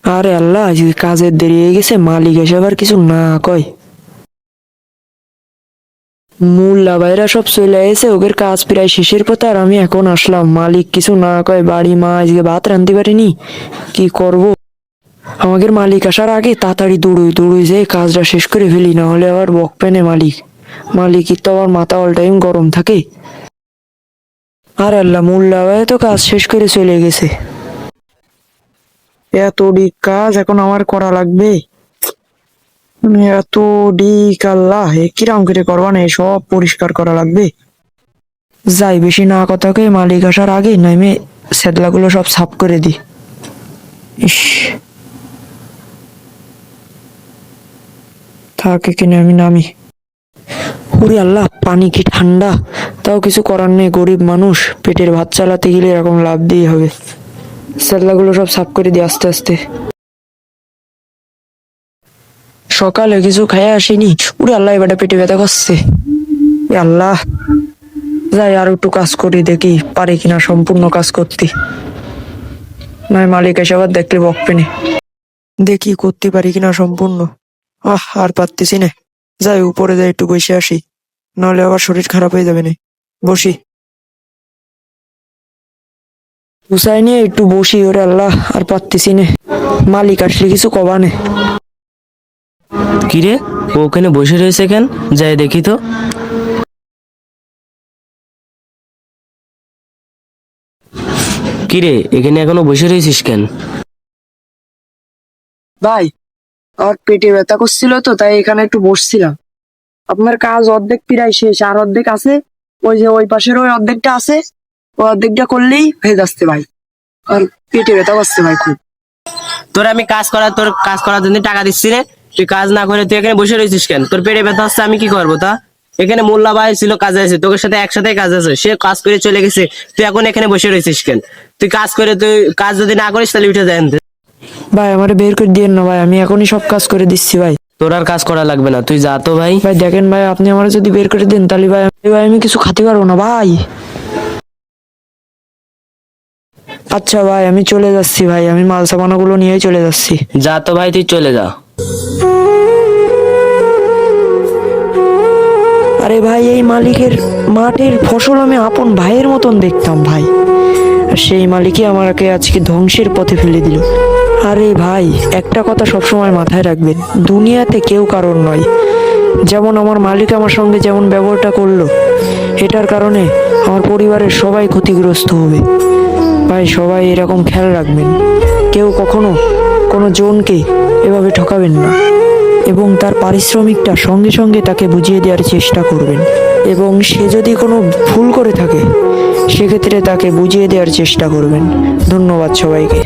আরে আল্লাহ, আজকে কাজের দেরি হয়ে গেছে, মালিক এসে আবার কিছু না কয়। মোল্লা ভাইরা সব চলে এসে, ওদের কাজ প্রায় শেষের পথে, আর আমি এখন আসলাম। মালিক কিছু না কয়, বাড়ি মা আজকে ভাত রাঁধতে পারিনি, কি করব। আমাদের মালিক আসার আগে তাড়াতাড়ি দৌড়ই দৌড়ই যে কাজটা শেষ করে ফেলি, না হলে আবার বকবে না মালিক। মালিকের তো আবার মাথা অল টাইম গরম থাকে। আর আল্লাহ, মোল্লা ভাই তো কাজ শেষ করে চলে গেছে। এত কাজ এখন আমার করা লাগবে। এত আল্লাহ, কিরাম করে করবা না, সব পরিষ্কার করা লাগবে। যাই, বেশি না কথাকে মালিক আসার আগে নামে সেদলাগুলো সব সাফ করে দি। ইস, থাকে কিনে আমি নামি। ওরে আল্লাহ, পানি কি ঠান্ডা! তাও কিছু করার নেই, গরিব মানুষ, পেটের ভাত চালাতে গেলে এরকম লাভ দিয়ে হবে। সেদলাগুলো সব সাফ করে দি আস্তে আস্তে। সকালে কিছু খাই আসিনি। ওরে আল্লাহ, এবারে পেটে ব্যথা করছে। এ আল্লাহ, যাই আর একটু কাজ করি, দেখি পারি কিনা সম্পূর্ণ কাজ করতে। নয় মালিক এসে আবার দেখলে বকবে না। দেখি করতে পারি কিনা সম্পূর্ণ। আর পারতেছি না। যাই উপরে যাই, একটু বসে আসি, নাহলে আবার শরীর খারাপ হয়ে যাবে না। বসি, গুছাই নিয়ে একটু বসি। ওরে আল্লাহ, আর পারতেছি না। মালিক আসলে কিছু কবা নে। কিরে, ও ওখানে বসে রয়েছে কেন? যাই দেখি তো। কিরে, এখানে এখনো বসে রয়েছিস কেন? ভাই, আমার পেটে ব্যথা করছিল তো, তাই এখানে একটু বসছিলাম। আপনার কাজ অর্ধেক প্রায় শেষ, আর অর্ধেক আছে। ওই যে ওই পাশের ওই অর্ধেকটা আছে, ওই অর্ধেকটা করলেই হয়ে যাচ্ছে ভাই। আর পেটে ব্যথা করছে ভাই খুব। তোর কাজ করার জন্য টাকা দিচ্ছি রে। তুই কাজ না করে তুই এখানে বসে রয়েছিস কেন? তোর পেটে ব্যথা হচ্ছে, আমি কি করবো তা? এখানে মোল্লা ভাই ছিল, কাজে আছে, তোর সাথে একসাথে কাজ আছে, সে কাজ করে চলে গেছে। তুই এখন এখানে বসে রয়েছিস কেন? তুই কাজ যদি না করিস তাহলে উঠে যায়। ভাই, আমারে বের করে দিয়েন না ভাই, আমি এখনই সব কাজ করে দিচ্ছি ভাই। তোর আর কাজ করা লাগবে না, তুই যা তো ভাই। ভাই দেখেন ভাই, আপনি আমার যদি বের করে দেন তাহলে ভাই আমি কিছু খেতে পারবো না ভাই। আচ্ছা ভাই, আমি চলে যাচ্ছি ভাই, আমি মাল সামানাগুলো নিয়েই চলে যাচ্ছি। যা তো ভাই, তুই চলে যা। আরে ভাই, এই মালিকের মাঠের ফসল আমি আপন ভাইয়ের মতন দেখতাম ভাই, আর সেই মালিকই আমাকে আজকে ধ্বংসের পথে ফেলে দিল। আরে ভাই, একটা কথা সবসময় মাথায় রাখবেন, দুনিয়াতে কেউ কারোর নয়। যেমন আমার মালিক আমার সঙ্গে যেমন ব্যবহারটা করলো, এটার কারণে আমার পরিবারের সবাই ক্ষতিগ্রস্ত হবে। ভাই, সবাই এরকম খেয়াল রাখবেন, কেউ কখনো কোনো জনকে এভাবে ঠকাবেন না, এবং তার পারিশ্রমিকটা সঙ্গে সঙ্গে তাকে বুঝিয়ে দেওয়ার চেষ্টা করবেন। এবং সে যদি কোনো ভুল করে থাকে, সেক্ষেত্রে তাকে বুঝিয়ে দেওয়ার চেষ্টা করবেন। ধন্যবাদ সবাইকে।